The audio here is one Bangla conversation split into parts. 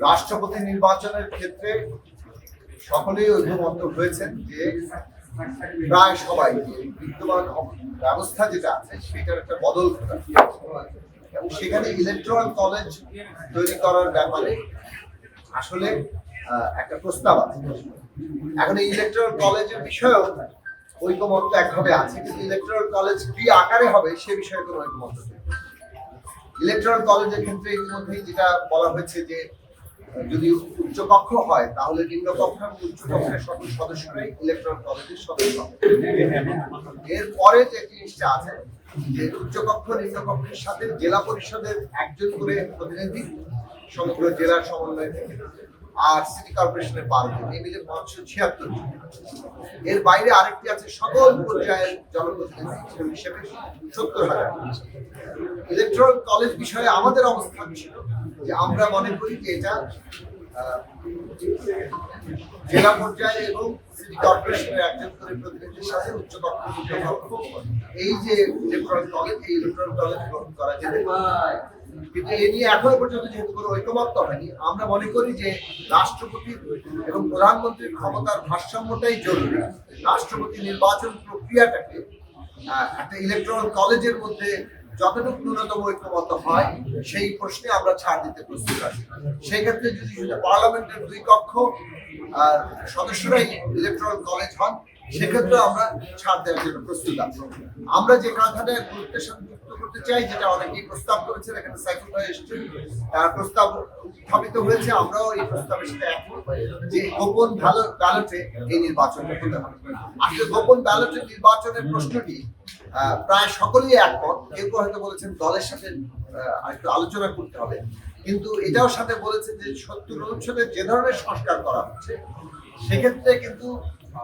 রাষ্ট্রপতি নির্বাচনের ক্ষেত্রে সকলেই ঐক্যমত্য হয়েছেন যে প্রায় সবাই বিদ্যমান ব্যবস্থা যেটা আছে সেটার একটা বদল ঘটা এবং সেখানে ইলেকট্রাল কলেজ তৈরি করার ব্যাপারে আসলে একটা প্রস্তাব আছে। এখন এই ইলেকট্রাল কলেজের বিষয়েও ঐক্যমত্য একভাবে আছে, কিন্তু ইলেকট্রাল কলেজ কি আকারে হবে সে বিষয়ে কোনো ঐক্যমত্য নেই। ইলেকট্রাল কলেজের ক্ষেত্রে ইতিমধ্যেই যেটা বলা হয়েছে যে যদি উচ্চকক্ষ হয় তাহলে নিম্নকক্ষ এবং উচ্চকক্ষের সকল সদস্যরাই ইলেকট্রাল কলেজের সদস্য। এরপরে যে জিনিসটা আছে যে উচ্চকক্ষ নিম্নকক্ষের সাথে জেলা পরিষদের একজন করে প্রতিনিধি সমগ্র জেলার সমন্বয় থেকে, আর সিটি কর্পোরেশনের 12 জন, এই মিলে 576। এর বাইরে আরেকটি আছে সকল পর্যায়ের জনপ্রতিনিধি হিসেবে 70,000। ইলেকট্রাল কলেজ বিষয়ে আমাদের অবস্থান ছিল যে আমরা মনে করি যে এটা জেলা পর্যায়ে এবং সিটি কর্পোরেশনের একজন করে প্রতিনিধির সাথে উচ্চকক্ষ এই যে ইলেকট্রাল কলেজ, এই ইলেকট্রাল কলেজ গ্রহণ করা যেতে পারে। কিন্তু এ নিয়ে এখনো পর্যন্ত যেহেতু কোনো ঐকমত্য হয়নি, আমরা মনে করি যে রাষ্ট্রপতি এবং প্রধানমন্ত্রীর ক্ষমতার ভারসাম্যটাই জরুরি। রাষ্ট্রপতি নির্বাচন প্রক্রিয়াটাকে একটা ইলেকট্রাল কলেজের মধ্যে যতটুকু ন্যূনতম ঐক্যমত্য হয় সেই প্রশ্নে আমরা ছাড় দিতে প্রস্তুত আছি। সেই ক্ষেত্রে যদি পার্লামেন্টের 2 কক্ষ আর সদস্যরাই ইলেকট্রাল কলেজ হন, সেক্ষেত্রে আমরা ছাড় দেওয়ার জন্য প্রস্তুত আছি। আমরা যে কথাটা গুরুত্বের সাথে যুক্ত করতে চাই, যেটা অনেকেই প্রস্তাব করেছেন, এখানে সাইফুল ভাই এসেছেন, প্রস্তাব উত্থাপিত হয়েছে, আমরাও এই প্রস্তাবের সাথে একমত যে গোপন ব্যালটে এই নির্বাচন হতে হবে। আসলে গোপন ব্যালটের নির্বাচনের প্রশ্নটি প্রায় সকলেই একমত। কেউ হয়তো বলেছেন দলের সাথে আরেকটু আলোচনা করতে হবে, কিন্তু এটাও সাথে বলেছেন যে 70 অনুচ্ছেদের যে ধরনের সংস্কার করা হচ্ছে সেক্ষেত্রে কিন্তু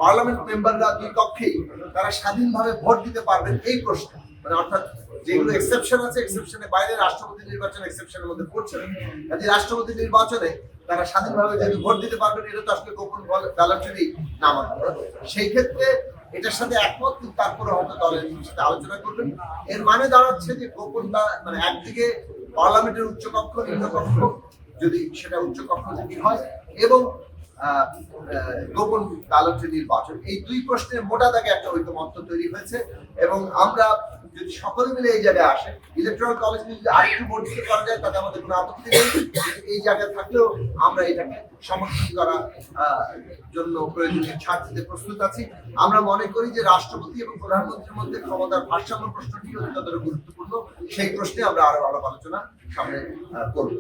পার্লামেন্ট মেম্বাররা 2 কক্ষেই তারা স্বাধীনভাবে ভোট দিতে পারবেন এই প্রশ্ন, মানে অর্থাৎ যেগুলো এক্সেপশন আছে, এক্সেপশনের বাইরে রাষ্ট্রপতি নির্বাচন এক্সেপশনের মধ্যে পড়ছে না। কাজে রাষ্ট্রপতি নির্বাচনে তারা স্বাধীনভাবে যেহেতু ভোট দিতে পারবেন, এটা তো আসলে গোপন ব্যালটেরই নামান্তর। সেই ক্ষেত্রে এটার সাথে একমত, কিন্তু তারপরে হয়তো দলের সাথে আলোচনা করবেন। এর মানে দাঁড়াচ্ছে যে গোপন মানে একদিকে পার্লামেন্টের উচ্চকক্ষ নিম্নকক্ষ, যদি সেটা উচ্চকক্ষ যদি হয়, এবং গোপন ব্যালটের নির্বাচন, এই 2 প্রশ্নের মোটা দাগে একটা ঐক্যমত্য তৈরি হয়েছে। এবং আমরা যদি সকলে মিলে এই জায়গায় আসে, ইলেকট্রাল কলেজ যদি আরেকটু বর্ধিত করা যায় তাতে আমাদের কোনো আপত্তি নেই। এই জায়গায় থাকলেও আমরা এটাকে সমর্থন করার জন্য প্রয়োজনীয় ছাড় দিতে প্রস্তুত আছি। আমরা মনে করি যে রাষ্ট্রপতি এবং প্রধানমন্ত্রীর মধ্যে ক্ষমতার ভারসাম্য প্রশ্নটি অত্যন্ত গুরুত্বপূর্ণ। সেই প্রশ্নে আমরা আরো আলোচনা সামনে করব।